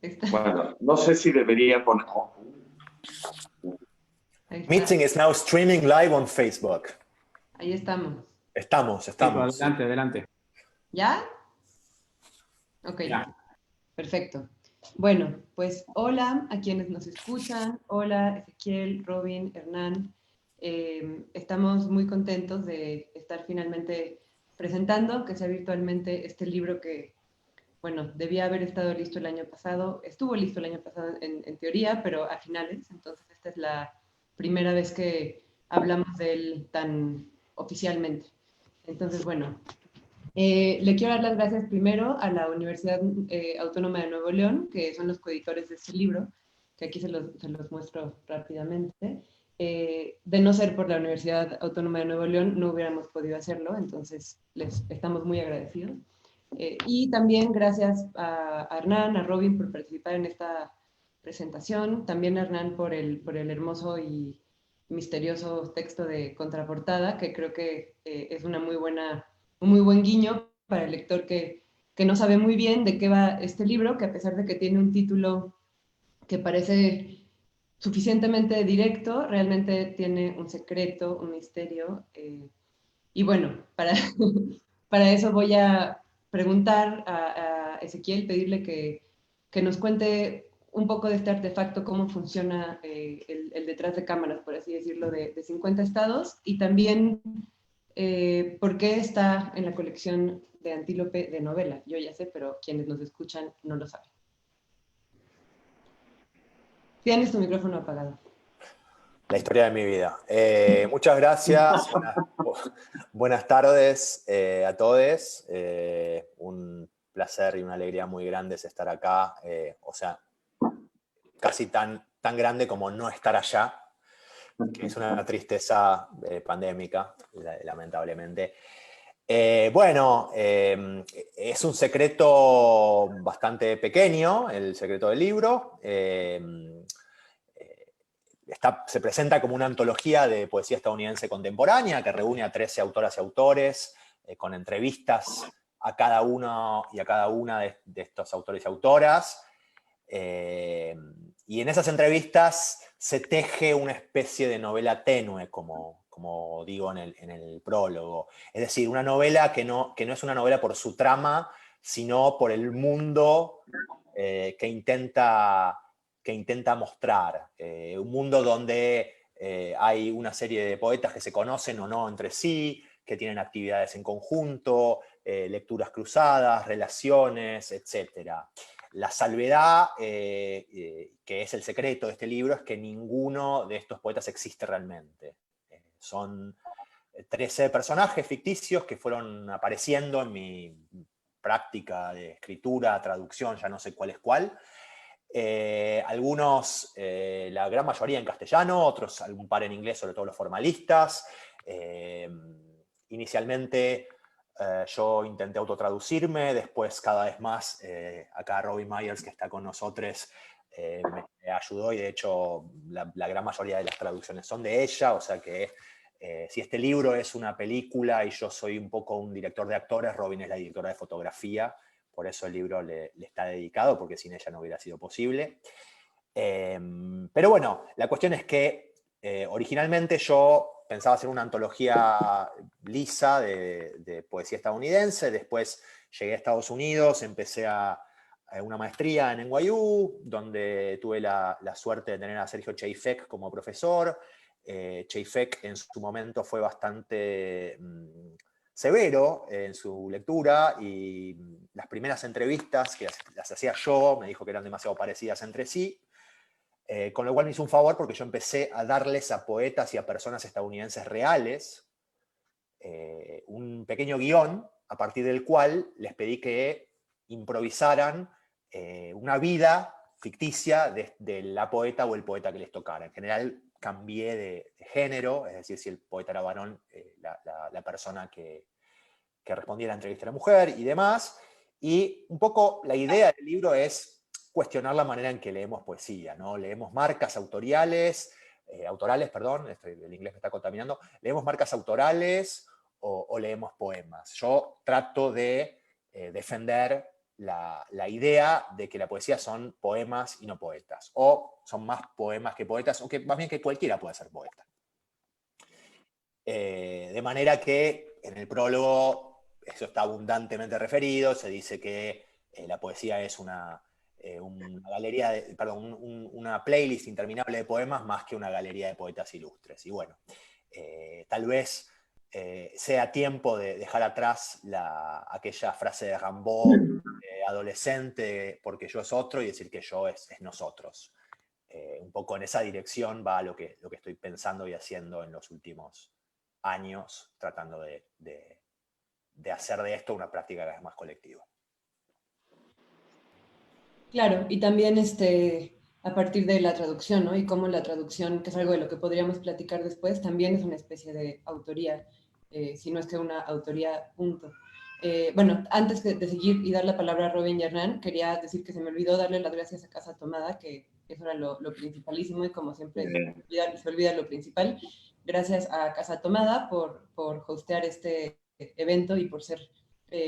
Está. Bueno, no sé si debería poner... Ahí está. Meeting is now streaming live on Facebook. Ahí estamos. Estamos. Adelante, adelante. ¿Ya? Ok, Ya. perfecto. Bueno, pues hola a quienes nos escuchan. Hola Ezequiel, Robin, Hernán. Estamos muy contentos de estar finalmente presentando, que sea virtualmente, este libro que, bueno, debía haber estado listo el año pasado. Estuvo listo el año pasado en teoría, pero a finales. Entonces esta es la primera vez que hablamos de él tan oficialmente. Entonces, bueno, le quiero dar las gracias primero a la Universidad Autónoma de Nuevo León, que son los coeditores de este libro, que aquí se los muestro rápidamente. De no ser por la Universidad Autónoma de Nuevo León, no hubiéramos podido hacerlo, entonces les estamos muy agradecidos. Y también gracias a Hernán, a Robin por participar en esta presentación, también a Hernán por el hermoso y misterioso texto de contraportada, que creo que es una un muy buen guiño para el lector que no sabe muy bien de qué va este libro, que a pesar de que tiene un título que parece suficientemente directo, realmente tiene un secreto, un misterio. Y bueno, para eso voy a preguntar a Ezequiel, pedirle que nos cuente un poco de este artefacto, cómo funciona el detrás de cámaras, por así decirlo, de 50 estados, y también por qué está en la colección de Antílope de novela. Yo ya sé, pero quienes nos escuchan no lo saben. Tienes tu micrófono apagado. La historia de mi vida. Muchas gracias. Buenas tardes a todos. Un placer y una alegría muy grande es estar acá. O sea, casi tan grande como no estar allá, que es una tristeza pandémica, lamentablemente. Bueno, es un secreto bastante pequeño, el secreto del libro. Se presenta como una antología de poesía estadounidense contemporánea que reúne a 13 autoras y autores con entrevistas a cada uno y a cada una de estos autores y autoras. Y en esas entrevistas se teje una especie de novela tenue, como digo en el prólogo. Es decir, una novela que no es una novela por su trama, sino por el mundo que intenta mostrar. Un mundo donde hay una serie de poetas que se conocen o no entre sí, que tienen actividades en conjunto, lecturas cruzadas, relaciones, etc. La salvedad, que es el secreto de este libro, es que ninguno de estos poetas existe realmente. Son 13 personajes ficticios que fueron apareciendo en mi práctica de escritura, traducción, ya no sé cuál es cuál. Algunos, la gran mayoría en castellano, otros algún par en inglés, sobre todo los formalistas. Inicialmente yo intenté autotraducirme, después cada vez más acá Robin Myers, que está con nosotros, me ayudó, y de hecho la gran mayoría de las traducciones son de ella, o sea que si este libro es una película y yo soy un poco un director de actores, Robin es la directora de fotografía. Por eso el libro le está dedicado, porque sin ella no hubiera sido posible. Pero bueno, la cuestión es que originalmente yo pensaba hacer una antología lisa de poesía estadounidense. Después llegué a Estados Unidos, empecé a una maestría en NYU, donde tuve la suerte de tener a Sergio Cheifek como profesor. Cheifek en su momento fue bastante severo en su lectura, y las primeras entrevistas que las hacía yo me dijo que eran demasiado parecidas entre sí, con lo cual me hizo un favor porque yo empecé a darles a poetas y a personas estadounidenses reales un pequeño guión a partir del cual les pedí que improvisaran una vida ficticia de la poeta o el poeta que les tocara. En general cambié de género, es decir, si el poeta era varón, la persona que respondía a la entrevista era mujer y demás. Y un poco la idea del libro es cuestionar la manera en que leemos poesía, ¿no? Leemos marcas autorales, el inglés me está contaminando, leemos marcas autorales o leemos poemas. Yo trato de defender la idea de que la poesía son poemas y no poetas, o son más poemas que poetas, o que más bien que cualquiera puede ser poeta. De manera que en el prólogo eso está abundantemente referido, se dice que la poesía es una galería, una playlist interminable de poemas más que una galería de poetas ilustres. Y bueno, tal vez sea tiempo de dejar atrás aquella frase de Rimbaud, adolescente, porque yo es otro, y decir que yo es nosotros. Un poco en esa dirección va lo que estoy pensando y haciendo en los últimos años, tratando de hacer de esto una práctica cada vez más colectiva. Claro, y también a partir de la traducción, ¿no? Y cómo la traducción, que es algo de lo que podríamos platicar después, también es una especie de autoría, si no es que una autoría punto. Bueno, antes de seguir y dar la palabra a Robin y Hernán, quería decir que se me olvidó darle las gracias a Casa Tomada, que eso era lo principalísimo y como siempre se olvida lo principal. Gracias a Casa Tomada por hostear este evento y por ser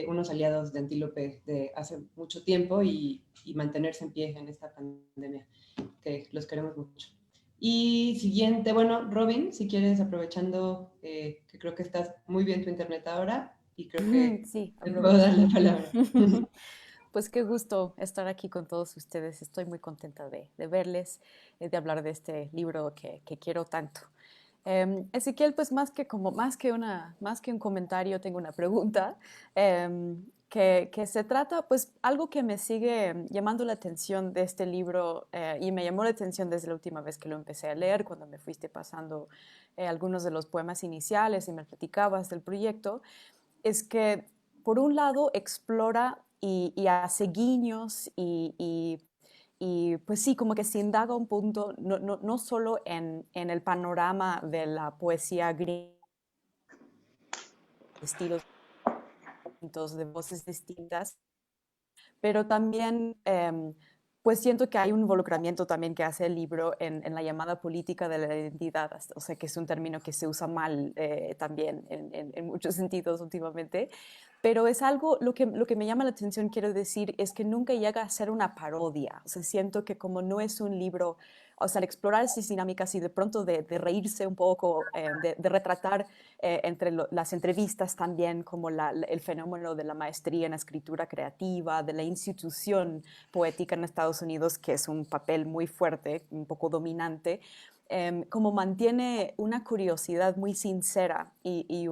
unos aliados de Antílope de hace mucho tiempo y mantenerse en pie en esta pandemia, que los queremos mucho. Y siguiente, bueno, Robin, si quieres, aprovechando que creo que estás muy bien tu internet ahora y creo que Sí, te puedo dar la palabra. Pues qué gusto estar aquí con todos ustedes. Estoy muy contenta de verles, de hablar de este libro que quiero tanto. Ezequiel, pues más que un comentario, tengo una pregunta que se trata, pues algo que me sigue llamando la atención de este libro y me llamó la atención desde la última vez que lo empecé a leer, cuando me fuiste pasando algunos de los poemas iniciales y me platicabas del proyecto, es que por un lado explora y hace guiños y pues sí, como que se indaga un punto, no solo en el panorama de la poesía gringa, estilos distintos, de voces distintas, pero también pues siento que hay un involucramiento también que hace el libro en la llamada política de la identidad, o sea que es un término que se usa mal también en muchos sentidos últimamente, pero es algo, lo que me llama la atención, quiero decir, es que nunca llega a ser una parodia, o sea, siento que como no es un libro, o sea, al explorar esas dinámicas y de pronto de reírse un poco, de retratar entre las entrevistas también como el fenómeno de la maestría en la escritura creativa, de la institución poética en Estados Unidos, que es un papel muy fuerte, un poco dominante, como mantiene una curiosidad muy sincera y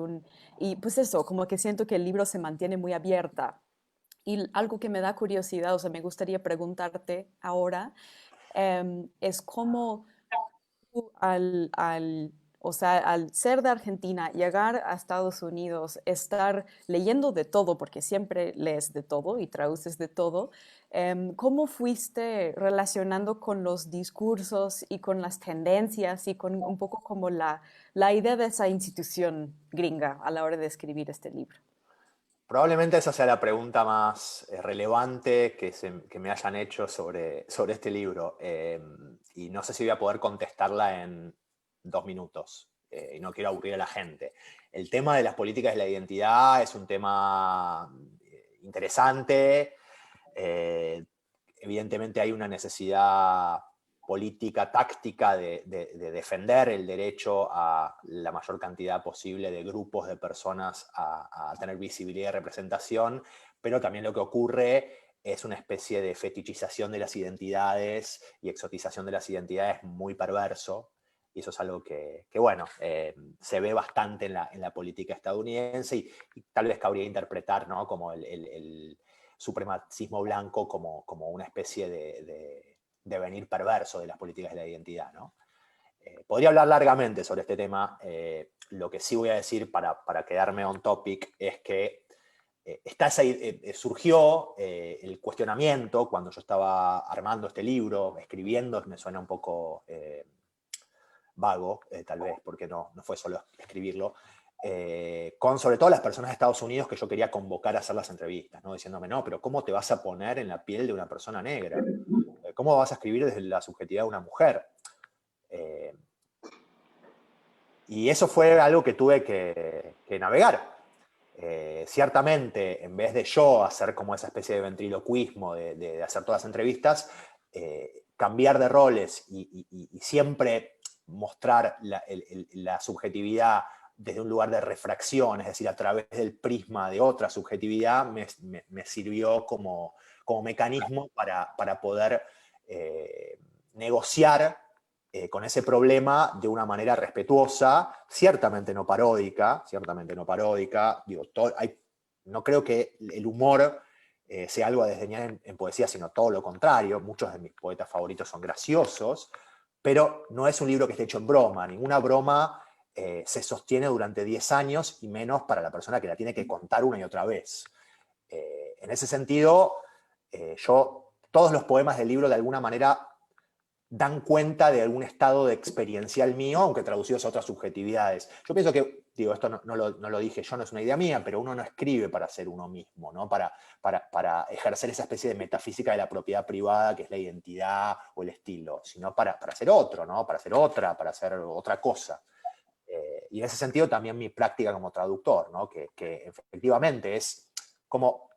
pues eso, como que siento que el libro se mantiene muy abierta. Y algo que me da curiosidad, o sea, me gustaría preguntarte ahora, es cómo tú o sea, al ser de Argentina, llegar a Estados Unidos, estar leyendo de todo, porque siempre lees de todo y traduces de todo, ¿cómo fuiste relacionando con los discursos y con las tendencias y con un poco como la idea de esa institución gringa a la hora de escribir este libro? Probablemente esa sea la pregunta más relevante que me hayan hecho sobre este libro. Y no sé si voy a poder contestarla en 2 minutos. Y no quiero aburrir a la gente. El tema de las políticas de la identidad es un tema interesante. Evidentemente hay una necesidad política, táctica de defender el derecho a la mayor cantidad posible de grupos de personas a tener visibilidad y representación, pero también lo que ocurre es una especie de fetichización de las identidades y exotización de las identidades muy perverso, y eso es algo que bueno, se ve bastante en la política estadounidense y tal vez cabría interpretar, ¿no?, como el supremacismo blanco como una especie de devenir perverso de las políticas de la identidad, ¿no? Podría hablar largamente sobre este tema. Lo que sí voy a decir para quedarme on topic es que surgió el cuestionamiento cuando yo estaba armando este libro, escribiendo, me suena un poco vago, tal vez, porque no fue solo escribirlo, con sobre todo las personas de Estados Unidos que yo quería convocar a hacer las entrevistas, ¿no? Diciéndome, no, pero ¿cómo te vas a poner en la piel de una persona negra? ¿Cómo vas a escribir desde la subjetividad de una mujer? Y eso fue algo que tuve que navegar. Ciertamente, en vez de yo hacer como esa especie de ventriloquismo, de hacer todas las entrevistas, cambiar de roles y siempre mostrar la subjetividad desde un lugar de refracción, es decir, a través del prisma de otra subjetividad, me sirvió como mecanismo para poder negociar con ese problema de una manera respetuosa, ciertamente no paródica, digo, no creo que el humor sea algo a desdeñar en poesía, sino todo lo contrario. Muchos de mis poetas favoritos son graciosos, pero no es un libro que esté hecho en broma. Ninguna broma se sostiene durante 10 años, y menos para la persona que la tiene que contar una y otra vez. En ese sentido, todos los poemas del libro de alguna manera dan cuenta de algún estado de experiencial mío, aunque traducidos a otras subjetividades. Yo pienso que, digo, esto no lo dije yo, no es una idea mía, pero uno no escribe para ser uno mismo, ¿no? Para ejercer esa especie de metafísica de la propiedad privada, que es la identidad o el estilo, sino para ser otro, ¿no? Para ser otra cosa. Y en ese sentido también mi práctica como traductor, ¿no? Que efectivamente es como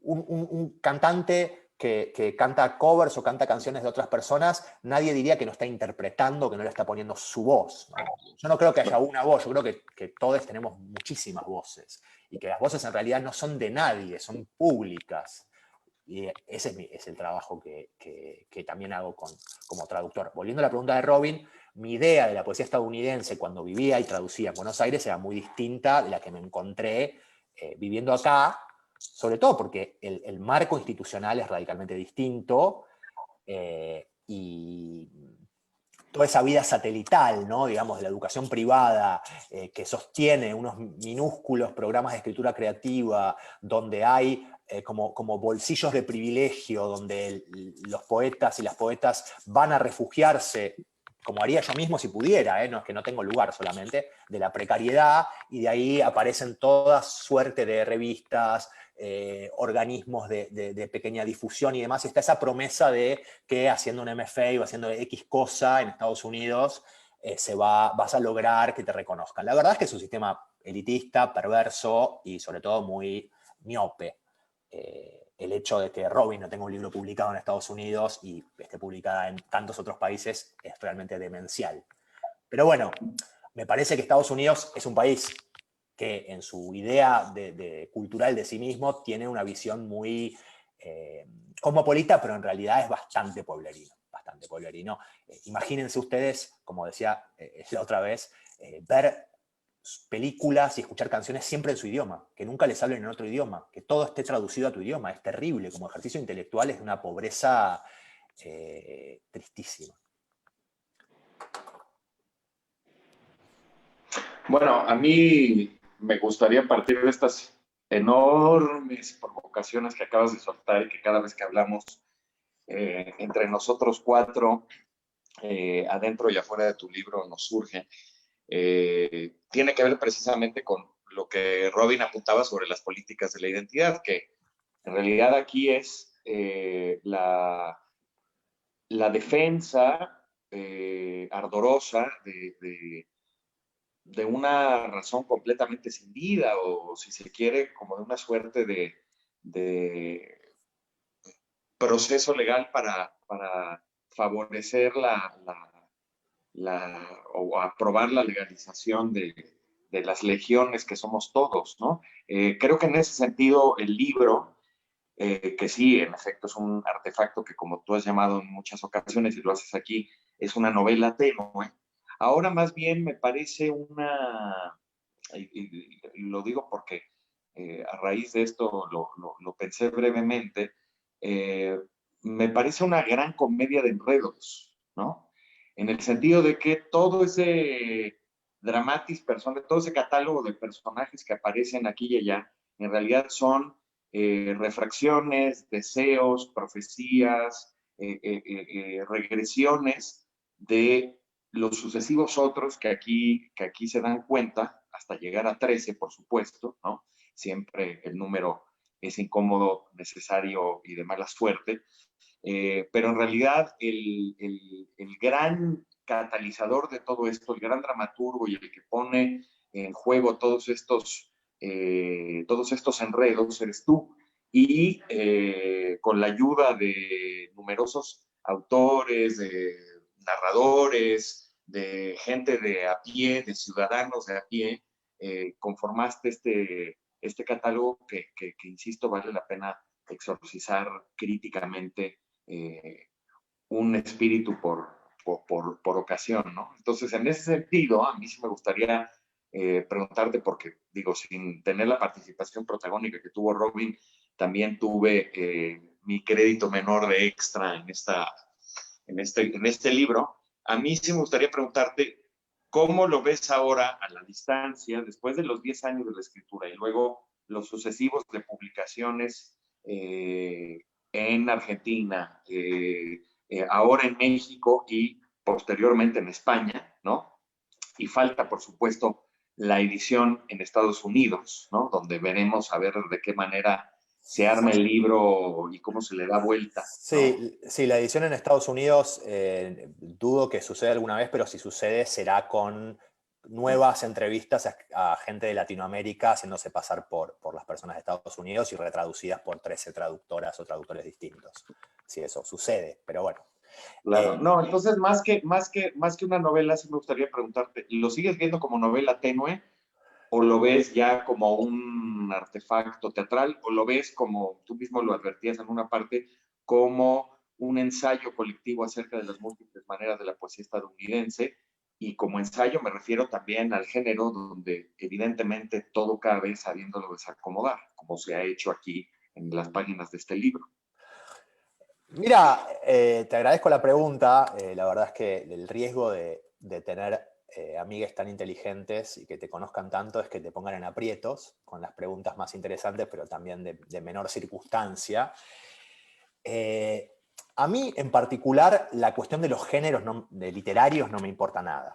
un cantante que canta covers o canta canciones de otras personas, nadie diría que no está interpretando, que no le está poniendo su voz, ¿no? Yo no creo que haya una voz, yo creo que todos tenemos muchísimas voces, y que las voces en realidad no son de nadie, son públicas. Y ese es el trabajo que también hago como traductor. Volviendo a la pregunta de Robin, mi idea de la poesía estadounidense cuando vivía y traducía en Buenos Aires era muy distinta de la que me encontré viviendo acá, sobre todo porque el marco institucional es radicalmente distinto, y toda esa vida satelital, ¿no? Digamos, de la educación privada, que sostiene unos minúsculos programas de escritura creativa, donde hay como bolsillos de privilegio, donde los poetas y las poetas van a refugiarse, como haría yo mismo si pudiera, no es que no tengo lugar solamente, de la precariedad, y de ahí aparecen toda suerte de revistas, organismos de pequeña difusión y demás, y está esa promesa de que haciendo un MFA o haciendo X cosa en Estados Unidos vas a lograr que te reconozcan. La verdad es que es un sistema elitista, perverso y sobre todo muy miope. El hecho de que Robin no tenga un libro publicado en Estados Unidos y esté publicada en tantos otros países es realmente demencial. Pero bueno, me parece que Estados Unidos es un país que en su idea cultural de sí mismo tiene una visión muy cosmopolita, pero en realidad es bastante pueblerino. Bastante pueblerino. Imagínense ustedes, como decía la otra vez, ver películas y escuchar canciones siempre en su idioma, que nunca les hablen en otro idioma, que todo esté traducido a tu idioma. Es terrible, como ejercicio intelectual es de una pobreza tristísima. Bueno, a mí me gustaría partir de estas enormes provocaciones que acabas de soltar y que cada vez que hablamos entre nosotros cuatro, adentro y afuera de tu libro, nos surge. Tiene que ver precisamente con lo que Robin apuntaba sobre las políticas de la identidad, que en realidad aquí es la defensa ardorosa de una razón completamente sin vida, o si se quiere, como de una suerte de proceso legal para favorecer o aprobar la legalización de las legiones que somos todos, ¿no? Creo que en ese sentido el libro, que sí, en efecto es un artefacto que, como tú has llamado en muchas ocasiones y lo haces aquí, es una novela tenue. Ahora más bien me parece y lo digo porque a raíz de esto lo pensé brevemente, eh, me parece una gran comedia de enredos, ¿no? En el sentido de que todo ese todo ese catálogo de personajes que aparecen aquí y allá, en realidad son refracciones, deseos, profecías, regresiones de los sucesivos otros que aquí se dan cuenta, hasta llegar a 13, por supuesto, ¿no? Siempre el número es incómodo, necesario y de mala suerte, pero en realidad el gran catalizador de todo esto, el gran dramaturgo y el que pone en juego todos estos enredos eres tú. Y con la ayuda de numerosos autores, de narradores, de gente de a pie, de ciudadanos de a pie, conformaste este catálogo que, insisto, vale la pena exorcizar críticamente un espíritu por ocasión, ¿no? Entonces, en ese sentido, a mí sí me gustaría preguntarte, porque digo, sin tener la participación protagónica que tuvo Robin, también tuve mi crédito menor de extra en este libro. A mí sí me gustaría preguntarte, ¿cómo lo ves ahora a la distancia, después de los 10 años de la escritura y luego los sucesivos de publicaciones en Argentina, ahora en México y posteriormente en España, ¿no? Y falta, por supuesto, la edición en Estados Unidos, ¿no? Donde veremos a ver de qué manera se arma el libro y cómo se le da vuelta, ¿no? Sí, sí, la edición en Estados Unidos dudo que suceda alguna vez, pero si sucede será con nuevas entrevistas a gente de Latinoamérica haciéndose pasar por las personas de Estados Unidos y retraducidas por 13 traductoras o traductores distintos. Si eso sucede, pero bueno. Claro, no, entonces más que una novela, sí me gustaría preguntarte, ¿lo sigues viendo como novela tenue o lo ves ya como un artefacto teatral o lo ves, como tú mismo lo advertías en una parte, como un ensayo colectivo acerca de las múltiples maneras de la poesía estadounidense? Y como ensayo me refiero también al género donde evidentemente todo cabe sabiéndolo desacomodar, como se ha hecho aquí en las páginas de este libro. Mira, te agradezco la pregunta. La verdad es que el riesgo de tener amigues tan inteligentes y que te conozcan tanto es que te pongan en aprietos con las preguntas más interesantes, pero también de menor circunstancia. A mí, en particular, la cuestión de los géneros de literarios no me importa nada.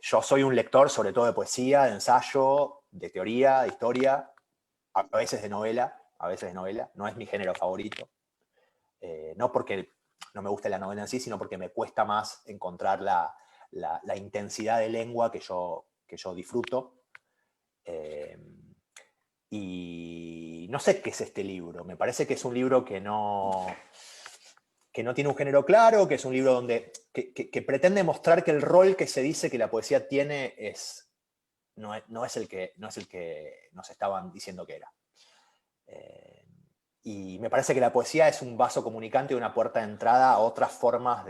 Yo soy un lector sobre todo de poesía, de ensayo, de teoría, de historia, a veces de novela, no es mi género favorito. No porque no me guste la novela en sí, sino porque me cuesta más encontrar la intensidad de lengua que yo disfruto. Y no sé qué es este libro. Me parece que es un libro que no tiene un género claro, que es un libro donde que pretende mostrar que el rol que se dice que la poesía tiene no es el que nos estaban diciendo que era. Y me parece que la poesía es un vaso comunicante y una puerta de entrada a otras formas,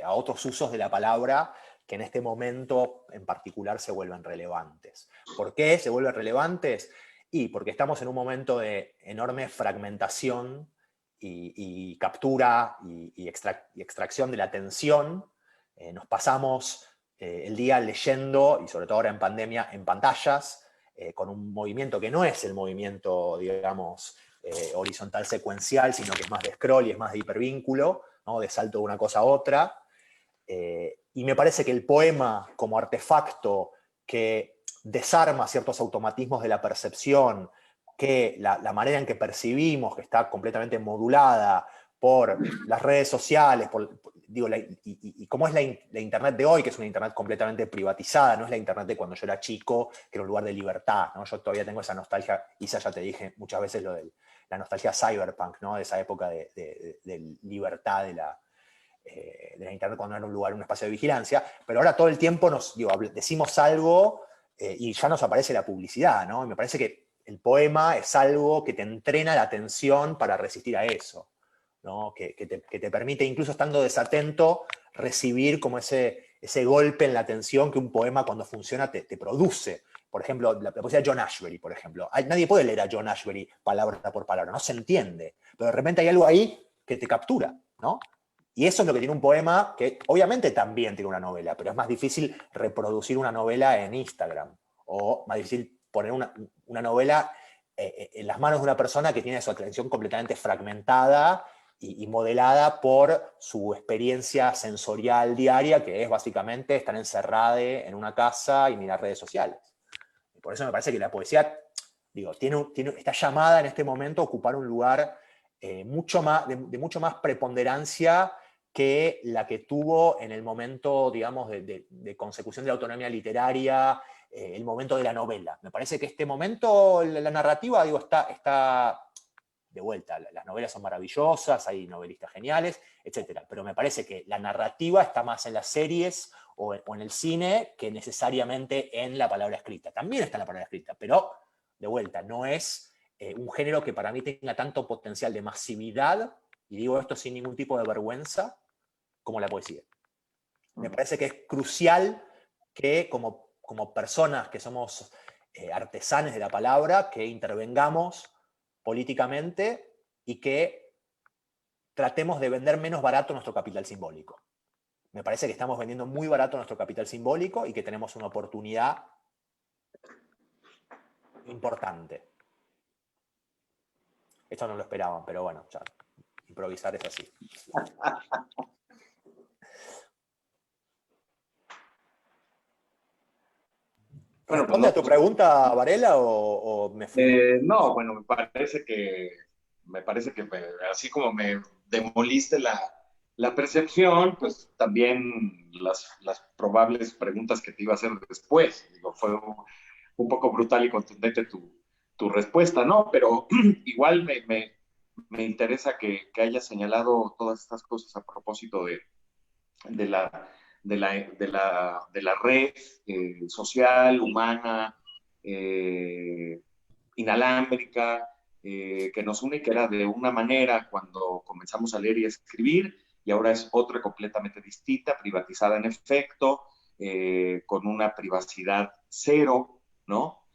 a otros usos de la palabra que en este momento en particular se vuelven relevantes. ¿Por qué se vuelven relevantes? Y porque estamos en un momento de enorme fragmentación y captura y extracción de la atención. Nos pasamos el día leyendo, y sobre todo ahora en pandemia, en pantallas, con un movimiento que no es el movimiento, digamos, horizontal secuencial, sino que es más de scroll y es más de hipervínculo, ¿no? De salto de una cosa a otra. Y me parece que el poema como artefacto que desarma ciertos automatismos de la percepción, que la manera en que percibimos, que está completamente modulada por las redes sociales, y cómo es la Internet de hoy, que es una Internet completamente privatizada, no es la Internet de cuando yo era chico, que era un lugar de libertad, ¿no? Yo todavía tengo esa nostalgia, Isa, ya te dije muchas veces lo de la nostalgia cyberpunk, ¿no? De esa época de libertad de la Internet cuando era un lugar, un espacio de vigilancia, pero ahora todo el tiempo decimos algo y ya nos aparece la publicidad, ¿no? Y me parece que el poema es algo que te entrena la atención para resistir a eso, ¿no? Que te permite, incluso estando desatento, recibir como ese golpe en la atención que un poema cuando funciona te produce. Por ejemplo, la poesía de John Ashbery, por ejemplo. Nadie puede leer a John Ashbery palabra por palabra, no se entiende, pero de repente hay algo ahí que te captura, ¿no? Y eso es lo que tiene un poema, que obviamente también tiene una novela, pero es más difícil reproducir una novela en Instagram, o más difícil poner una novela en las manos de una persona que tiene su atención completamente fragmentada y modelada por su experiencia sensorial diaria, que es básicamente estar encerrada en una casa y mirar redes sociales. Y por eso me parece que la poesía, digo, está llamada en este momento a ocupar un lugar mucho mucho más preponderancia que la que tuvo en el momento, digamos, de consecución de la autonomía literaria el momento de la novela. Me parece que este momento, la narrativa, digo, está de vuelta. Las novelas son maravillosas, hay novelistas geniales, etc. Pero me parece que la narrativa está más en las series o en el cine que necesariamente en la palabra escrita. También está en la palabra escrita, pero de vuelta, no es un género que para mí tenga tanto potencial de masividad, y digo esto sin ningún tipo de vergüenza, como la poesía. Me parece que es crucial que como personas que somos artesanes de la palabra, que intervengamos políticamente y que tratemos de vender menos barato nuestro capital simbólico. Me parece que estamos vendiendo muy barato nuestro capital simbólico y que tenemos una oportunidad importante. Esto no lo esperaban, pero bueno, ya, improvisar es así. Bueno, ¿Responde a tu pregunta, Varela, o me fui? no, bueno, me parece que así como me demoliste la percepción, pues también las probables preguntas que te iba a hacer después. Digo, fue un poco brutal y contundente tu respuesta, ¿no? Pero igual me interesa que hayas señalado todas estas cosas a propósito de la, de la red social, humana, eh, inalámbrica, que nos une, que era de una manera cuando comenzamos a leer y a escribir, y ahora es otra completamente distinta, privatizada en efecto, con una privacidad cero, ¿no?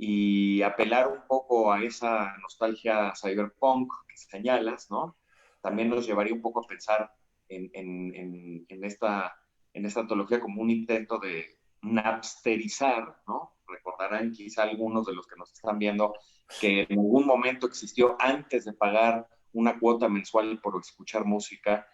Y apelar un poco a esa nostalgia cyberpunk que señalas, ¿no? También nos llevaría un poco a pensar en esta antología como un intento de napsterizar, ¿no? Recordarán quizá algunos de los que nos están viendo que en algún momento existió antes de pagar una cuota mensual por escuchar música,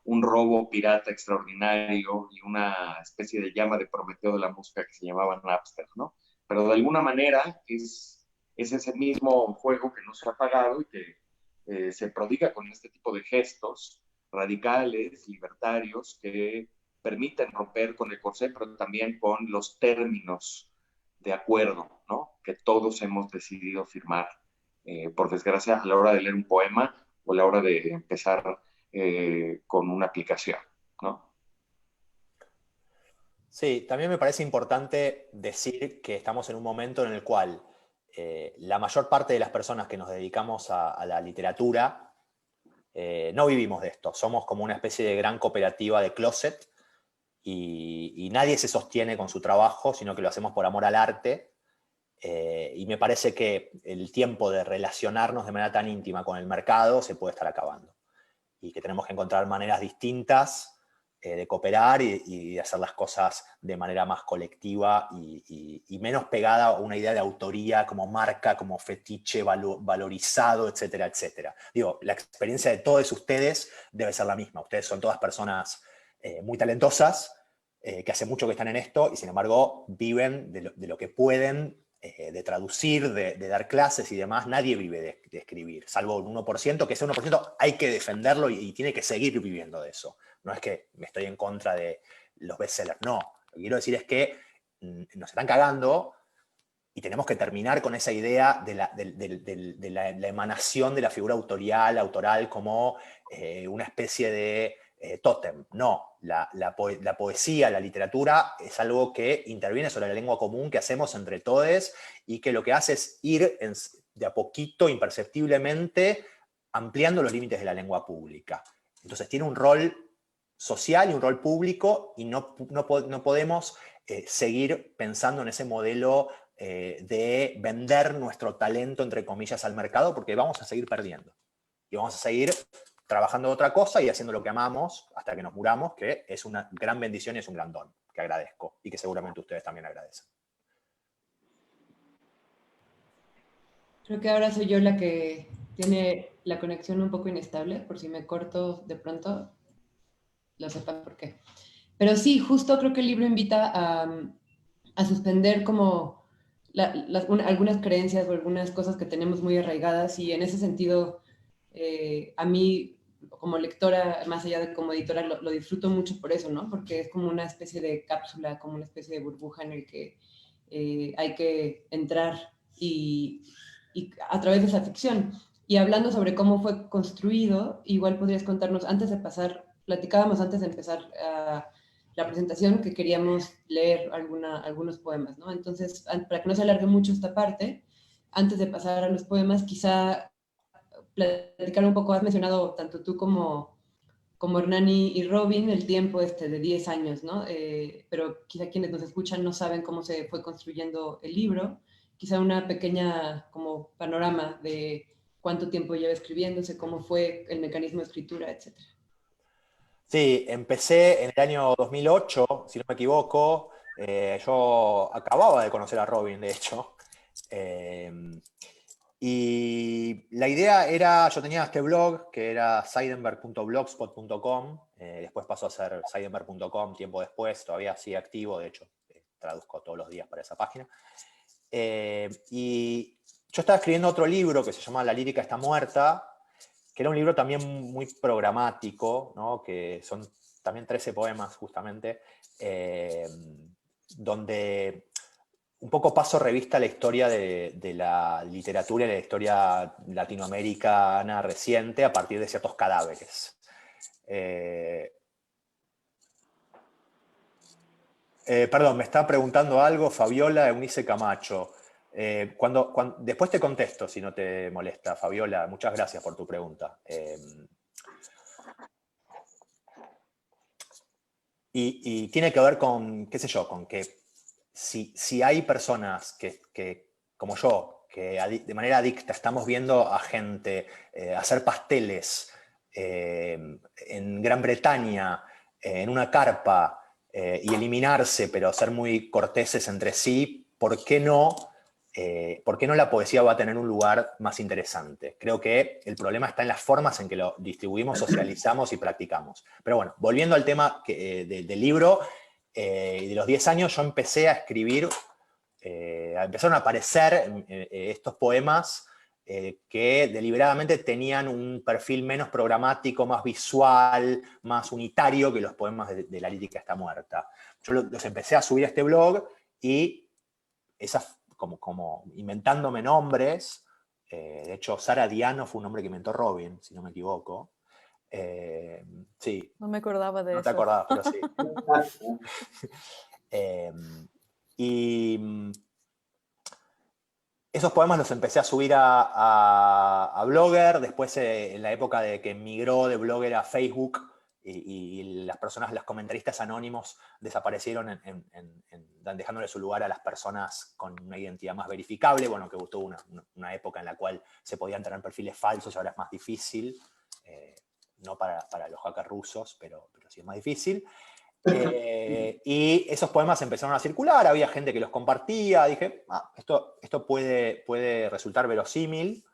un robo pirata extraordinario y una especie de llama de Prometeo de la música que se llamaba Napster, ¿no? Pero de alguna manera es ese mismo juego que no se ha pagado y que se prodiga con este tipo de gestos radicales, libertarios, que permiten romper con el corsé, pero también con los términos de acuerdo, ¿no? Que todos hemos decidido firmar, por desgracia, a la hora de leer un poema o a la hora de empezar con una aplicación, ¿no? Sí, también me parece importante decir que estamos en un momento en el cual la mayor parte de las personas que nos dedicamos a la literatura no vivimos de esto. Somos como una especie de gran cooperativa de closet y nadie se sostiene con su trabajo, sino que lo hacemos por amor al arte. Y me parece que el tiempo de relacionarnos de manera tan íntima con el mercado se puede estar acabando. Y que tenemos que encontrar maneras distintas de cooperar y de hacer las cosas de manera más colectiva y menos pegada a una idea de autoría como marca, como fetiche valorizado, etcétera, etcétera. Digo, la experiencia de todos ustedes debe ser la misma. Ustedes son todas personas muy talentosas, que hace mucho que están en esto y sin embargo viven de lo que pueden, de traducir, de dar clases y demás. Nadie vive de escribir, salvo un 1%, que ese 1% hay que defenderlo y tiene que seguir viviendo de eso. No es que me estoy en contra de los bestsellers, no. Lo que quiero decir es que nos están cagando y tenemos que terminar con esa idea de la emanación de la figura autoral como una especie de tótem. No, la poesía, la literatura es algo que interviene sobre la lengua común que hacemos entre todos y que lo que hace es ir de a poquito, imperceptiblemente, ampliando los límites de la lengua pública. Entonces tiene un rol social y un rol público y no podemos seguir pensando en ese modelo de vender nuestro talento, entre comillas, al mercado, porque vamos a seguir perdiendo. Y vamos a seguir trabajando de otra cosa y haciendo lo que amamos hasta que nos muramos, que es una gran bendición y es un gran don, que agradezco y que seguramente ustedes también agradecen. Creo que ahora soy yo la que tiene la conexión un poco inestable, por si me corto de pronto, lo sepan por qué. Pero sí, justo creo que el libro invita a suspender como algunas creencias o algunas cosas que tenemos muy arraigadas y en ese sentido, a mí como lectora, más allá de como editora, lo disfruto mucho por eso, ¿no? Porque es como una especie de cápsula, como una especie de burbuja en el que hay que entrar y a través de esa ficción. Y hablando sobre cómo fue construido, igual podrías contarnos, platicábamos antes de empezar la presentación que queríamos leer algunos poemas, ¿no? Entonces, para que no se alargue mucho esta parte, antes de pasar a los poemas, quizá platicar un poco, has mencionado tanto tú como Hernán y Robin, el tiempo de 10 años, ¿no? Pero quizá quienes nos escuchan no saben cómo se fue construyendo el libro, quizá una pequeña como panorama de cuánto tiempo lleva escribiéndose, cómo fue el mecanismo de escritura, etc. Sí, empecé en el año 2008, si no me equivoco. Yo acababa de conocer a Robin, de hecho. Eh, y la idea era, yo tenía este blog que era seidenberg.blogspot.com, después pasó a ser seidenberg.com tiempo después, todavía sigue activo, de hecho traduzco todos los días para esa página. Y yo estaba escribiendo otro libro que se llama La lírica está muerta, que era un libro también muy programático, ¿no? Que son también 13 poemas justamente, donde un poco paso revista la historia de la literatura y la historia latinoamericana reciente a partir de ciertos cadáveres. Perdón, me está preguntando algo Fabiola Eunice Camacho. Después te contesto, si no te molesta, Fabiola. Muchas gracias por tu pregunta. Y tiene que ver con, qué sé yo, con que si hay personas que como yo, que de manera adicta estamos viendo a gente hacer pasteles en Gran Bretaña, en una carpa, y eliminarse, pero ser muy corteses entre sí, ¿por qué no la poesía va a tener un lugar más interesante? Creo que el problema está en las formas en que lo distribuimos, socializamos y practicamos. Pero bueno, volviendo al tema del libro, y de los 10 años yo empecé a escribir, empezaron a aparecer estos poemas que deliberadamente tenían un perfil menos programático, más visual, más unitario que los poemas de La lírica está muerta. Yo los empecé a subir a este blog y esas, como inventándome nombres, de hecho Sara Diano fue un nombre que inventó Robin, si no me equivoco. Sí. No me acordaba de No eso. te acordabas, pero sí. Y esos poemas los empecé a subir a Blogger, después en la época de que migró de Blogger a Facebook y las personas, los comentaristas anónimos desaparecieron dejándole su lugar a las personas con una identidad más verificable, bueno, que tuvo una época en la cual se podían tener perfiles falsos y ahora es más difícil, no para los hackers rusos, pero sí es más difícil. Y esos poemas empezaron a circular, había gente que los compartía, dije, esto puede resultar verosímil,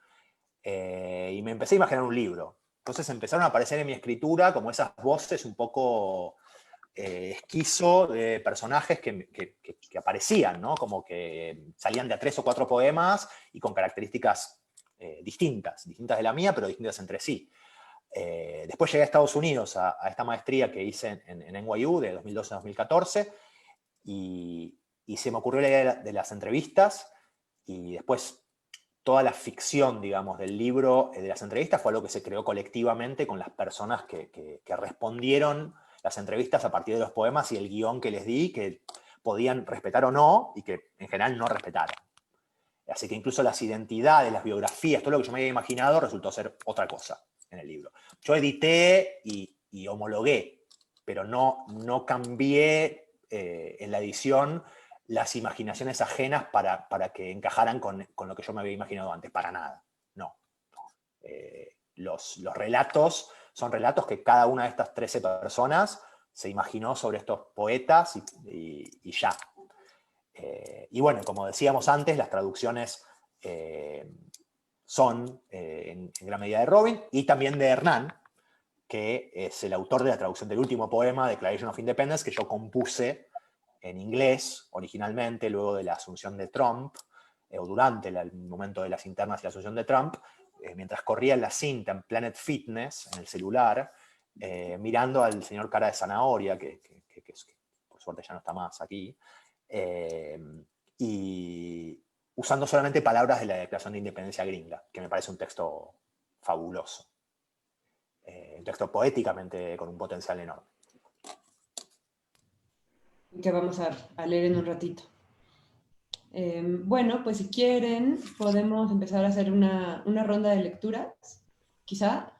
y me empecé a imaginar un libro. Entonces empezaron a aparecer en mi escritura como esas voces un poco esquizo de personajes que aparecían, ¿no? Como que salían de a 3 o 4 poemas y con características distintas de la mía, pero distintas entre sí. Después llegué a Estados Unidos a esta maestría que hice en NYU de 2012 a 2014 y se me ocurrió la idea de las entrevistas y después toda la ficción, digamos, del libro de las entrevistas fue algo que se creó colectivamente con las personas que respondieron las entrevistas a partir de los poemas y el guión que les di, que podían respetar o no y que en general no respetaron. Así que incluso las identidades, las biografías, todo lo que yo me había imaginado resultó ser otra cosa en el libro. Yo edité y homologué, pero no cambié en la edición las imaginaciones ajenas para que encajaran con lo que yo me había imaginado antes, para nada, no. Los relatos son relatos que cada una de estas 13 personas se imaginó sobre estos poetas y ya. Y bueno, como decíamos antes, las traducciones son en gran medida de Robin y también de Hernán, que es el autor de la traducción del último poema, Declaration of Independence, que yo compuse en inglés originalmente, luego de la asunción de Trump, o durante el momento de las internas y la asunción de Trump, mientras corría en la cinta en Planet Fitness, en el celular, mirando al señor Cara de Zanahoria, que por suerte ya no está más aquí, y usando solamente palabras de la Declaración de Independencia gringa, que me parece un texto fabuloso. Un texto poéticamente con un potencial enorme. Que vamos a leer en un ratito. Bueno, pues si quieren, podemos empezar a hacer una ronda de lecturas, quizá,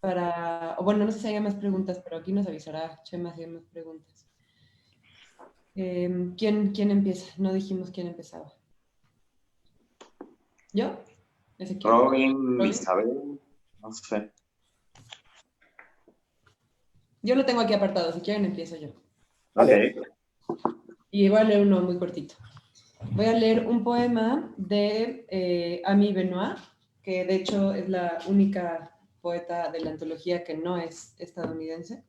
o bueno, no sé si hay más preguntas, pero aquí nos avisará Chema si hay más preguntas. ¿Quién empieza? No dijimos quién empezaba. ¿Yo? ¿Ezequiel? Robin, Isabel, no sé. Yo lo tengo aquí apartado, si quieren empiezo yo. Vale. Y voy a leer uno muy cortito. Voy a leer un poema de Amy Benoit, que de hecho es la única poeta de la antología que no es estadounidense,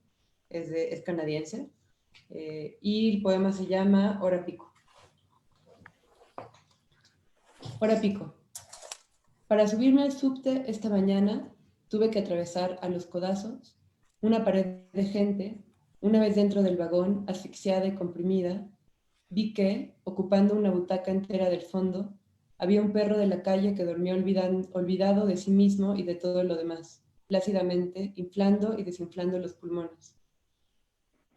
es canadiense. Y el poema se llama Hora Pico. Hora Pico. Para subirme al subte esta mañana tuve que atravesar a los codazos una pared de gente. Una vez dentro del vagón, asfixiada y comprimida, vi que, ocupando una butaca entera del fondo, había un perro de la calle que dormía olvidado de sí mismo y de todo lo demás, plácidamente inflando y desinflando los pulmones.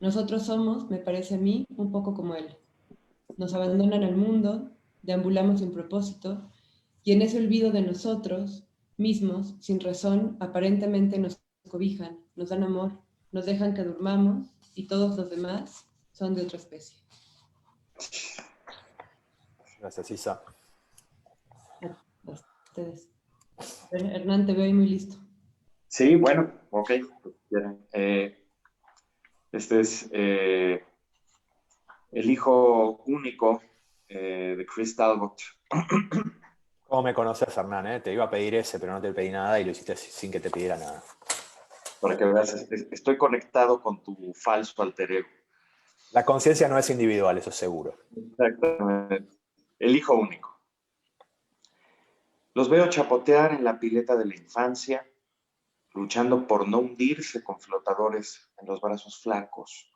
Nosotros somos, me parece a mí, un poco como él. Nos abandonan al mundo, deambulamos sin propósito, y en ese olvido de nosotros mismos, sin razón, aparentemente nos cobijan, nos dan amor, nos dejan que durmamos, y todos los demás son de otra especie. Gracias, Isa. A ustedes. Hernán, te veo ahí muy listo. Sí, bueno, ok. Este es El hijo único de Chris Talbot. ¿Cómo me conoces, Hernán? Te iba a pedir ese, pero no te pedí nada y lo hiciste sin que te pidiera nada. Para que veas, estoy conectado con tu falso alter ego. La conciencia no es individual, eso es seguro. Exactamente. El hijo único. Los veo chapotear en la pileta de la infancia, luchando por no hundirse con flotadores en los brazos flacos.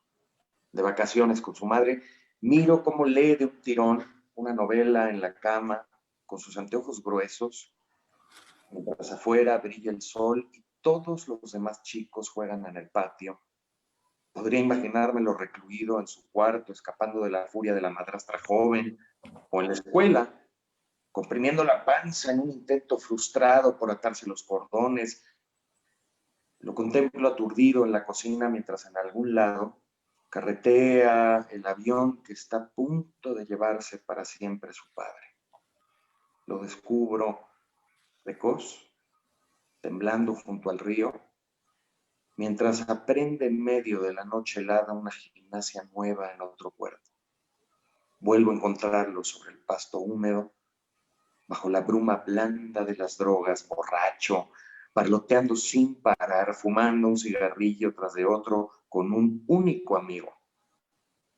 De vacaciones con su madre, miro cómo lee de un tirón una novela en la cama con sus anteojos gruesos, mientras afuera brilla el sol y todos los demás chicos juegan en el patio. Podría imaginármelo recluido en su cuarto, escapando de la furia de la madrastra joven, o en la escuela, comprimiendo la panza en un intento frustrado por atarse los cordones. Lo contemplo aturdido en la cocina mientras en algún lado carretea el avión que está a punto de llevarse para siempre su padre. Lo descubro precoz, temblando junto al río, mientras aprende en medio de la noche helada una gimnasia nueva en otro cuerpo. Vuelvo a encontrarlo sobre el pasto húmedo, bajo la bruma blanda de las drogas, borracho, parloteando sin parar, fumando un cigarrillo tras de otro con un único amigo.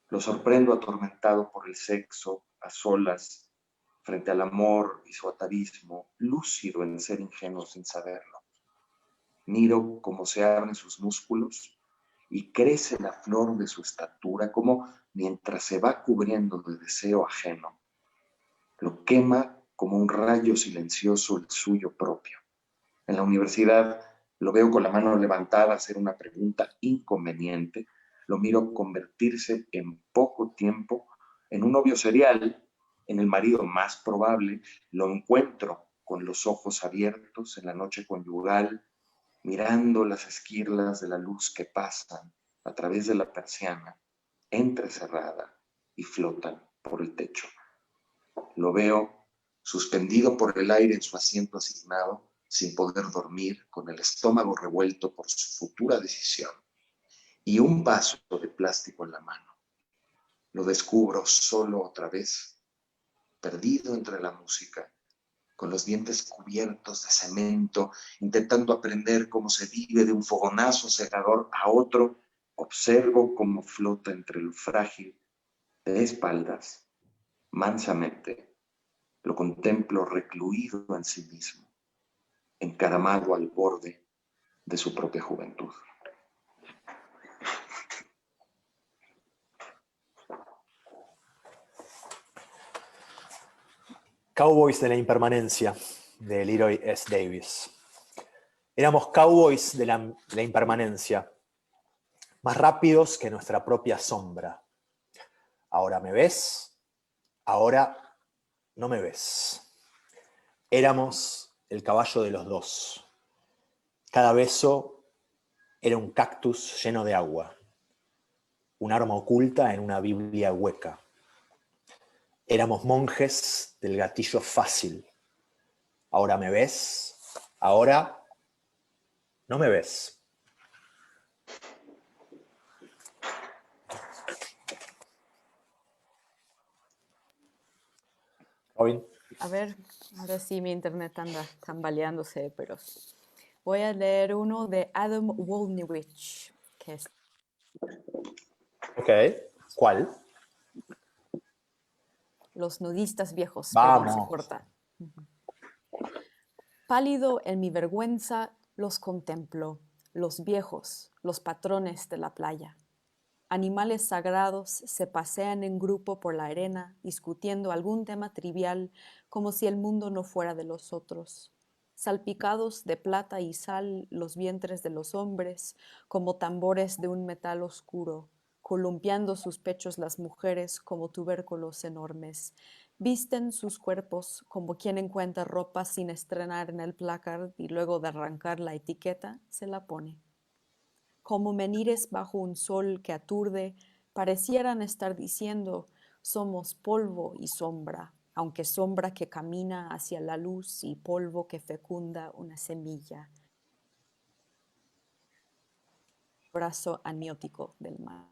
Lo sorprendo atormentado por el sexo, a solas, frente al amor y su atavismo, lúcido en ser ingenuo sin saberlo. Miro cómo se abren sus músculos y crece la flor de su estatura, como mientras se va cubriendo de deseo ajeno, lo quema como un rayo silencioso el suyo propio. En la universidad lo veo con la mano levantada hacer una pregunta inconveniente, lo miro convertirse en poco tiempo en un novio serial, en el marido más probable, lo encuentro con los ojos abiertos en la noche conyugal, mirando las esquirlas de la luz que pasan a través de la persiana, entrecerrada, y flotan por el techo. Lo veo suspendido por el aire en su asiento asignado, sin poder dormir, con el estómago revuelto por su futura decisión, y un vaso de plástico en la mano. Lo descubro solo otra vez, perdido entre la música, con los dientes cubiertos de cemento, intentando aprender cómo se vive de un fogonazo cegador a otro. Observo cómo flota entre lo frágil, de espaldas, mansamente. Lo contemplo recluido en sí mismo, encaramado al borde de su propia juventud. Cowboys de la impermanencia, de Leroy S. Davis. Éramos cowboys de la impermanencia, más rápidos que nuestra propia sombra. Ahora me ves, ahora no me ves. Éramos el caballo de los dos. Cada beso era un cactus lleno de agua, un arma oculta en una Biblia hueca. Éramos monjes del gatillo fácil. Ahora me ves, ahora no me ves. Robin. A ver, ahora sí mi internet anda tambaleándose, pero voy a leer uno de Adam Wolniewicz, que es Ok. ¿Cuál? Los nudistas viejos, Vamos. pero se corta. Pálido en mi vergüenza los contemplo, los viejos, los patrones de la playa. Animales sagrados se pasean en grupo por la arena, discutiendo algún tema trivial, como si el mundo no fuera de los otros. Salpicados de plata y sal los vientres de los hombres, como tambores de un metal oscuro, columpiando sus pechos las mujeres como tubérculos enormes. Visten sus cuerpos como quien encuentra ropa sin estrenar en el placard y luego de arrancar la etiqueta, se la pone. Como menires bajo un sol que aturde, parecieran estar diciendo, somos polvo y sombra, aunque sombra que camina hacia la luz y polvo que fecunda una semilla. Brazo aniótico del mar.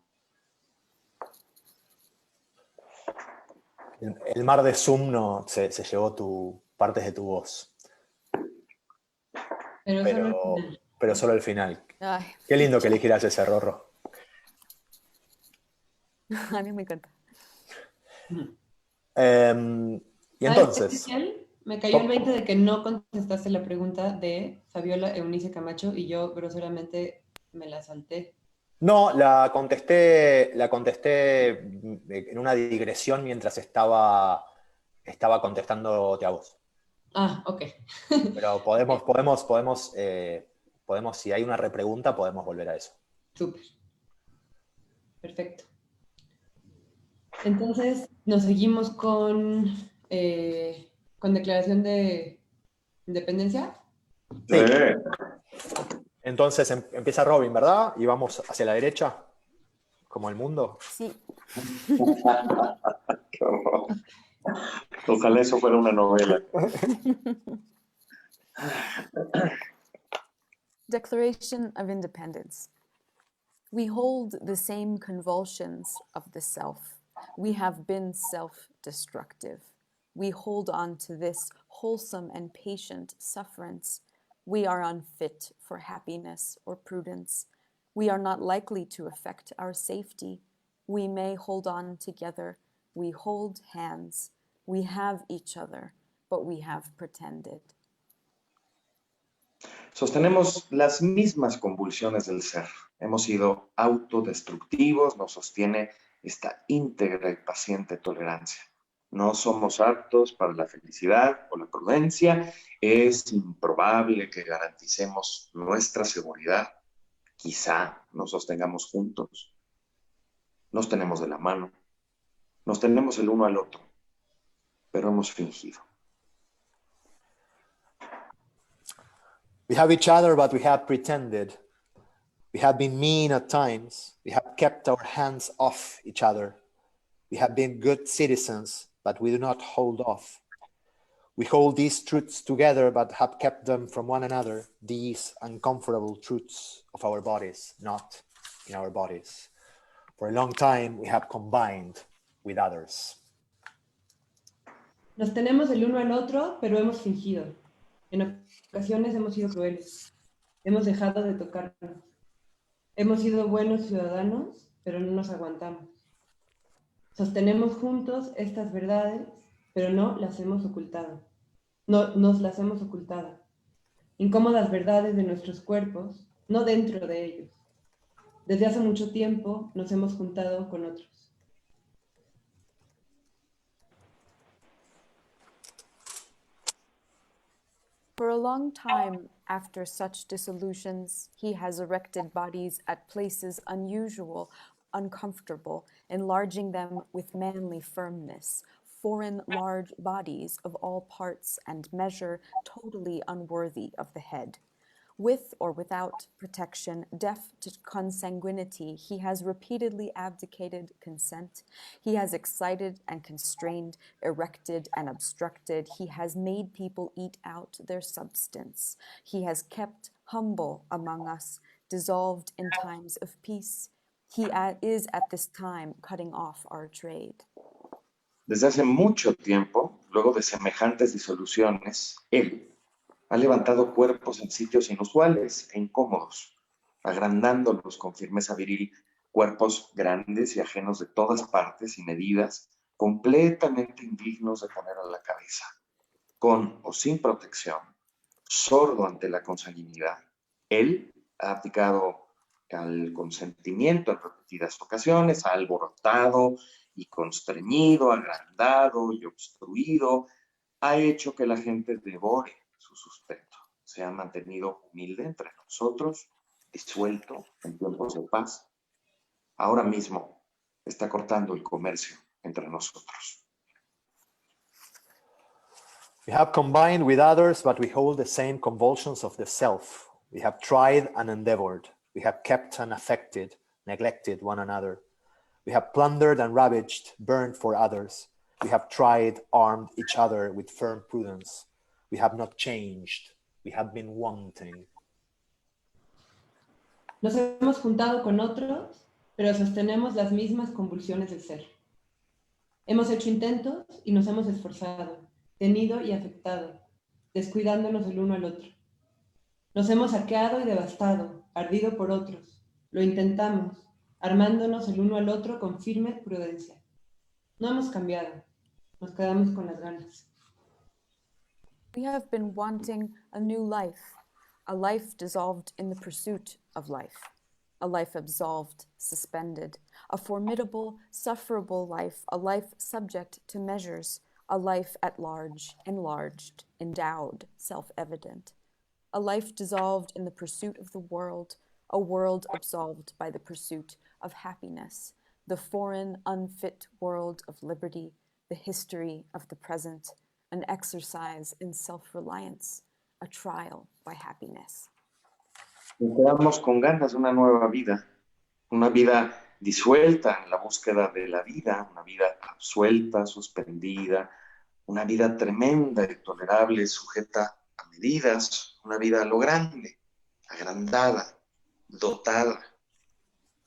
El mar de Zoom no, se llevó partes de tu voz. Pero solo el final. Ay. Qué lindo que eligieras ese, Rorro. A mí me encanta. Y entonces... ¿Sabes, me cayó el 20 de que no contestaste la pregunta de Fabiola Eunice Camacho y yo groseramente me la salté. No, la contesté en una digresión mientras estaba contestándote a vos. Ah, ok. Pero podemos, si hay una repregunta, podemos volver a eso. Súper. Perfecto. Entonces, nos seguimos con declaración de independencia. Sí. Entonces empieza Robin, ¿verdad? Y vamos hacia la derecha, como el mundo. Sí. Ojalá eso fuera una novela. Declaration of Independence. We hold the same convulsions of the self. We have been self-destructive. We hold on to this wholesome and patient sufferance. We are unfit for happiness or prudence. We are not likely to affect our safety. We may hold on together. We hold hands. We have each other, but we have pretended. Sostenemos las mismas convulsiones del ser. Hemos sido autodestructivos, nos sostiene esta íntegra y paciente tolerancia. No somos aptos para la felicidad o la prudencia. Es improbable que garanticemos nuestra seguridad. Quizá nos sostengamos juntos. Nos tenemos de la mano. Nos tenemos el uno al otro. Pero hemos fingido. We have each other, but we have pretended. We have been mean at times. We have kept our hands off each other. We have been good citizens, but we do not hold off. We hold these truths together, but have kept them from one another, these uncomfortable truths of our bodies, not in our bodies. For a long time, we have combined with others. Nos tenemos el uno al otro, pero hemos fingido. En ocasiones hemos sido crueles. Hemos dejado de tocarnos. Hemos sido buenos ciudadanos, pero no nos aguantamos. Sostenemos juntos estas verdades, pero no las hemos ocultado. No nos las hemos ocultado. Incómodas verdades de nuestros cuerpos, no dentro de ellos. Desde hace mucho tiempo nos hemos juntado con otros. For a long time after such dissolutions, he has erected bodies at places unusual, uncomfortable, enlarging them with manly firmness, foreign large bodies of all parts and measure totally unworthy of the head. With or without protection, deaf to consanguinity, he has repeatedly abdicated consent. He has excited and constrained, erected and obstructed. He has made people eat out their substance. He has kept humble among us, dissolved in times of peace. He is at this time cutting off our trade. Desde hace mucho tiempo, luego de semejantes disoluciones, él ha levantado cuerpos en sitios inusuales e incómodos, agrandándolos con firmeza viril, cuerpos grandes y ajenos de todas partes y medidas, completamente indignos de poner a la cabeza, con o sin protección, sordo ante la consanguinidad. Él ha abdicado al consentimiento en repetidas ocasiones, ha alborotado y constreñido, agrandado y obstruido, ha hecho que la gente devore su sustento. Se ha mantenido humilde entre nosotros, disuelto en tiempos de paz. Ahora mismo está cortando el comercio entre nosotros. We have combined with others, but we hold the same convulsions of the self. We have tried and endeavored. We have kept and affected, neglected one another. We have plundered and ravaged, burned for others. We have tried, armed each other with firm prudence. We have not changed. We have been wanting. Nos hemos juntado con otros, pero sostenemos las mismas convulsiones del ser. Hemos hecho intentos y nos hemos esforzado, tenido y afectado, descuidándonos el uno al otro. Nos hemos saqueado y devastado, ardido por otros. Lo intentamos, armándonos el uno al otro con firme prudencia. No hemos cambiado, nos quedamos con las ganas. We have been wanting a new life, a life dissolved in the pursuit of life, a life absolved, suspended, a formidable, sufferable life, a life subject to measures, a life at large, enlarged, endowed, self-evident, a life dissolved in the pursuit of the world, a world absolved by the pursuit of happiness, the foreign, unfit world of liberty, the history of the present, an exercise in self-reliance, a trial by happiness. Nos quedamos con ganas de una nueva vida, una vida disuelta en la búsqueda de la vida, una vida absuelta, suspendida, una vida tremenda y tolerable, sujeta a medidas, una vida a lo grande, agrandada, dotada,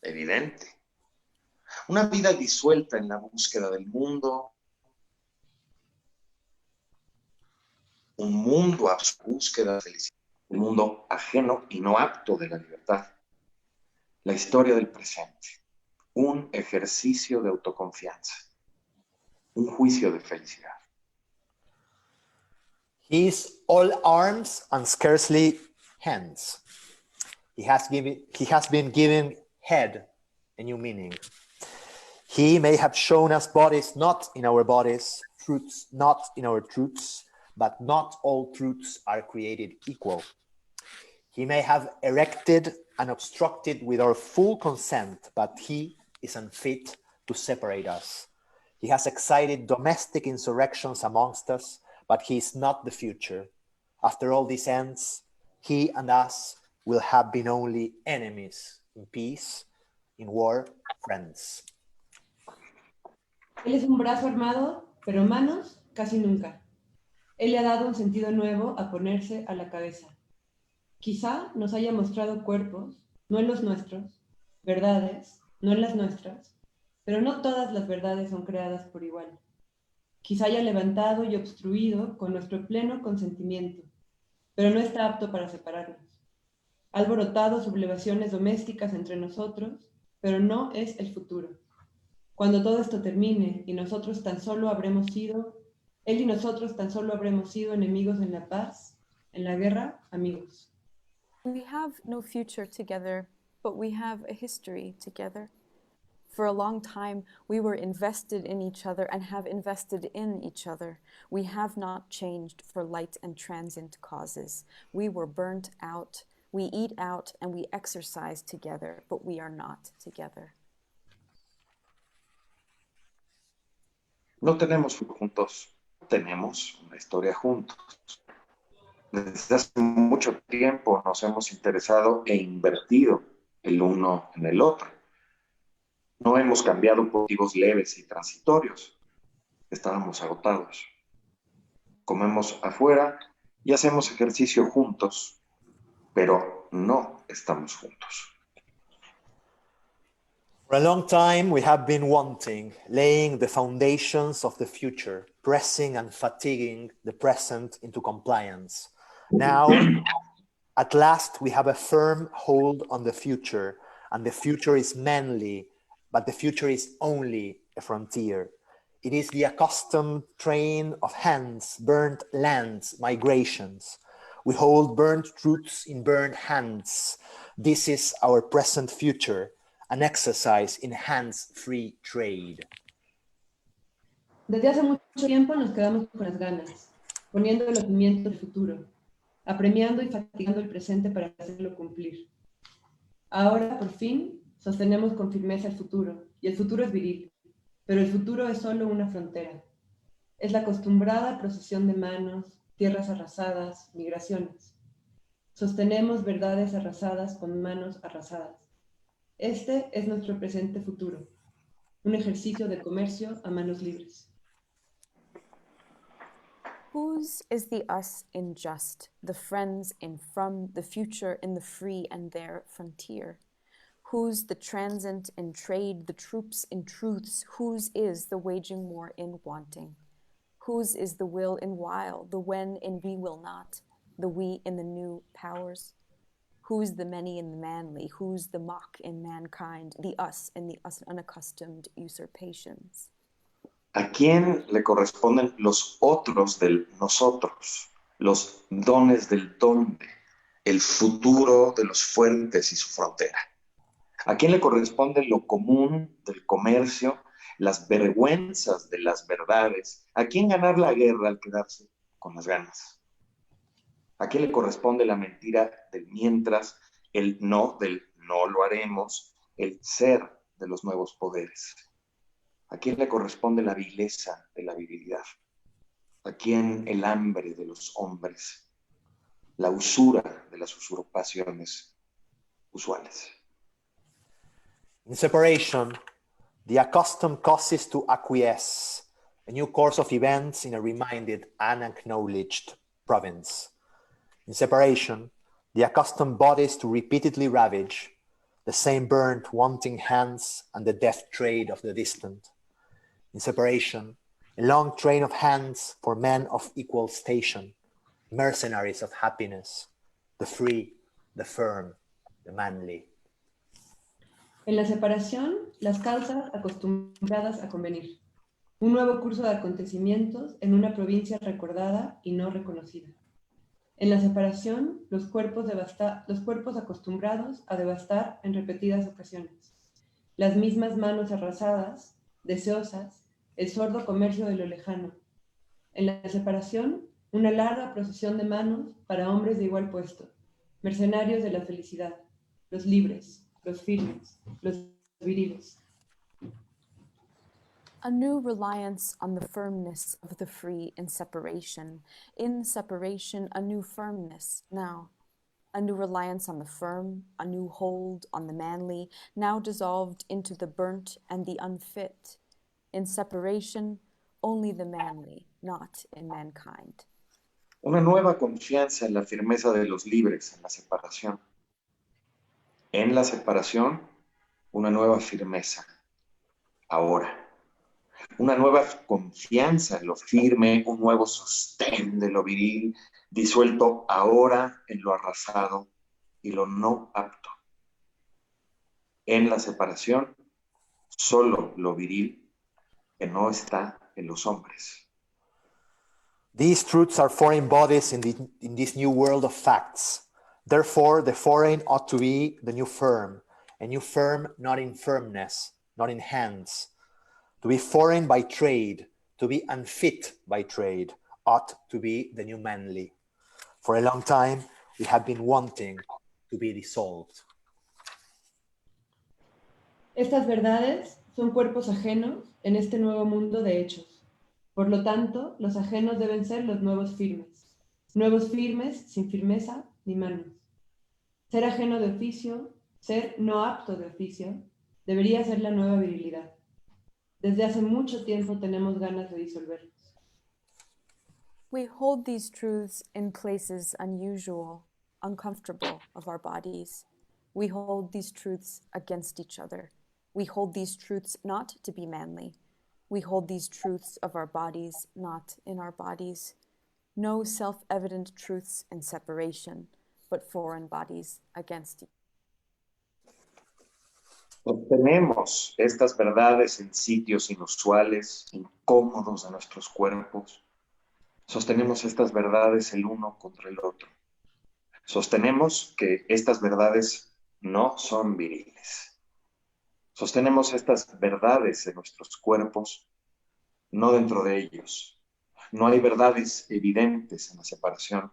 evidente. Una vida disuelta en la búsqueda del mundo, un mundo a su búsqueda de felicidad, un mundo ajeno y no apto de la libertad. La historia del presente, un ejercicio de autoconfianza, un juicio de felicidad. He is all arms and scarcely hands. He has been given head a new meaning. He may have shown us bodies not in our bodies, truths not in our truths, but not all truths are created equal. He may have erected and obstructed with our full consent, but he is unfit to separate us. He has excited domestic insurrections amongst us, but he is not the future. After all this ends, he and us will have been only enemies in peace, in war, friends. Él es un brazo armado, pero manos casi nunca. Él le ha dado un sentido nuevo a ponerse a la cabeza. Quizá nos haya mostrado cuerpos, no en los nuestros, verdades, no en las nuestras, pero no todas las verdades son creadas por igual. Quizá haya levantado y obstruido con nuestro pleno consentimiento, pero no está apto para separarnos. Ha alborotado sublevaciones domésticas entre nosotros, pero no es el futuro. Cuando todo esto termine y nosotros tan solo habremos sido, él y nosotros tan solo habremos sido enemigos en la paz, en la guerra, amigos. We have no future together, but we have a history together. For a long time, we were invested in each other and have invested in each other. We have not changed for light and transient causes. We were burnt out. We eat out and we exercise together, but we are not together. No tenemos juntos, tenemos una historia juntos. Desde hace mucho tiempo nos hemos interesado e invertido el uno en el otro. No hemos cambiado por motivos leves y transitorios. Estábamos agotados. Comemos afuera y hacemos ejercicio juntos, pero no estamos juntos. For a long time, we have been wanting, laying the foundations of the future, pressing and fatiguing the present into compliance. Now, at last, we have a firm hold on the future, and the future is manly, but the future is only a frontier. It is the accustomed train of hands, burnt lands, migrations. We hold burnt truths in burnt hands. This is our present future, an exercise in hands-free trade. Desde hace mucho tiempo nos quedamos con las ganas, poniendo los cimientos del futuro, apremiando y fatigando el presente para hacerlo cumplir. Ahora, por fin, sostenemos con firmeza el futuro, y el futuro es viril, pero el futuro es solo una frontera. Es la acostumbrada procesión de manos, tierras arrasadas, migraciones. Sostenemos verdades arrasadas con manos arrasadas. Este es nuestro presente futuro, un ejercicio de comercio a manos libres. Whose is the us in just, the friends in from, the future in the free and their frontier? Whose the transient in trade, the troops in truths? Whose is the waging war in wanting? Whose is the will in while, the when in we will not, the we in the new powers? Who's the many in the manly? Who's the mock in mankind? The us in the unaccustomed usurpations? ¿A quién le corresponden los otros del nosotros, los dones del donde, el futuro de los fuertes y su frontera? ¿A quién le corresponde lo común del comercio, las vergüenzas de las verdades? ¿A quién ganar la guerra al quedarse con las ganas? ¿A quién le corresponde la mentira del mientras, el no del no lo haremos, el ser de los nuevos poderes? ¿A quién le corresponde la vileza de la virilidad? ¿A quién el hambre de los hombres? La usura de las usurpaciones usuales. In separation, the accustomed causes to acquiesce, a new course of events in a reminded, unacknowledged province. In separation, the accustomed bodies to repeatedly ravage, the same burnt, wanting hands and the death trade of the distant. In separation, a long train of hands for men of equal station, mercenaries of happiness, the free, the firm, the manly. En la separación, las causas acostumbradas a convenir. Un nuevo curso de acontecimientos en una provincia recordada y no reconocida. En la separación, los cuerpos acostumbrados a devastar en repetidas ocasiones. Las mismas manos arrasadas, deseosas, el sordo comercio de lo lejano. En la separación, una larga procesión de manos para hombres de igual puesto, mercenarios de la felicidad, los libres, los firmes, los viriles. A new reliance on the firmness of the free in separation. In separation, a new firmness now. A new reliance on the firm, a new hold on the manly, now dissolved into the burnt and the unfit. In separation, only the manly, not in mankind. Una nueva confianza en la firmeza de los libres en la separación. En la separación, una nueva firmeza. Ahora. Una nueva confianza en lo firme, un nuevo sostén de lo viril, disuelto ahora en lo arrasado y lo no apto. En la separación, solo lo viril que no está en los hombres. These truths are foreign bodies in this new world of facts. Therefore, the foreign ought to be the new firm, a new firm not in firmness, not in hands. To be foreign by trade, to be unfit by trade, ought to be the new manly. For a long time, we have been wanting to be dissolved. Estas verdades son cuerpos ajenos en este nuevo mundo de hechos. Por lo tanto, los ajenos deben ser los nuevos firmes sin firmeza ni manos. Ser ajeno de oficio, ser no apto de oficio, debería ser la nueva virilidad. Desde hace mucho tiempo tenemos ganas de disolvernos. We hold these truths in places unusual, uncomfortable of our bodies. We hold these truths against each other. We hold these truths not to be manly. We hold these truths of our bodies not in our bodies. No self-evident truths in separation, but foreign bodies against each other. Obtenemos estas verdades en sitios inusuales, incómodos de nuestros cuerpos. Sostenemos estas verdades el uno contra el otro. Sostenemos que estas verdades no son viriles. Sostenemos estas verdades en nuestros cuerpos, no dentro de ellos. No hay verdades evidentes en la separación,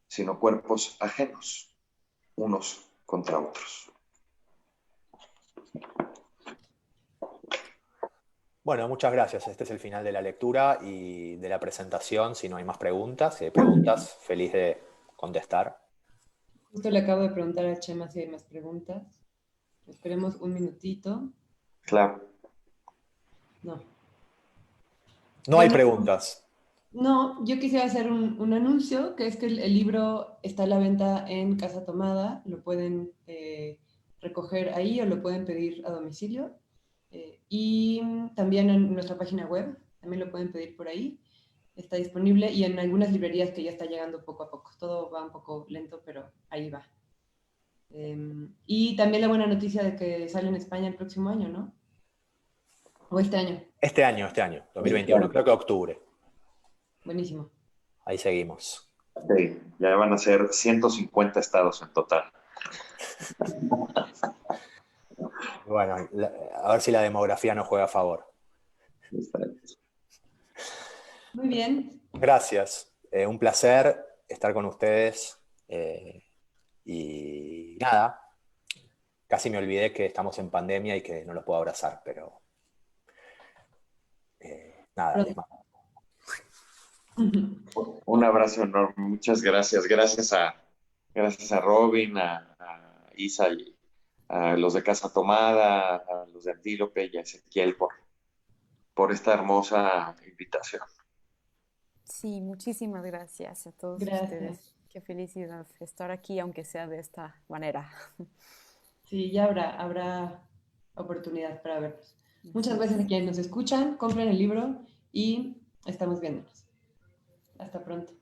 sino cuerpos ajenos, unos contra otros. Bueno, muchas gracias. Este es el final de la lectura y de la presentación. Si no hay más preguntas, si hay preguntas, feliz de contestar. Justo le acabo de preguntar a Chema si hay más preguntas. Esperemos un minutito. Claro. No. No hay preguntas. No, yo quisiera hacer un anuncio, que es que el libro está a la venta en Casa Tomada. Lo pueden recoger ahí o lo pueden pedir a domicilio. Y también en nuestra página web, también lo pueden pedir por ahí. Está disponible y en algunas librerías que ya está llegando poco a poco. Todo va un poco lento, pero ahí va. Y también la buena noticia de que sale en España el próximo año, ¿no? ¿O este año? Este año, 2021, creo que octubre. Buenísimo. Ahí seguimos. Sí, ya van a ser 150 estados en total. Bueno, a ver si la demografía nos juega a favor. Muy bien. Gracias. Un placer estar con ustedes. Y nada, casi me olvidé que estamos en pandemia y que no los puedo abrazar, pero nada, les mando. Un abrazo enorme, muchas gracias. Gracias a Robin, a Isa y a los de Casa Tomada, a los de Antílope y a Ezequiel por esta hermosa invitación. Sí, muchísimas gracias a todos ustedes. Qué felicidad estar aquí, aunque sea de esta manera. Sí, ya habrá oportunidad para vernos. Muchas gracias a quienes nos escuchan, compren el libro y estamos viéndonos. Hasta pronto.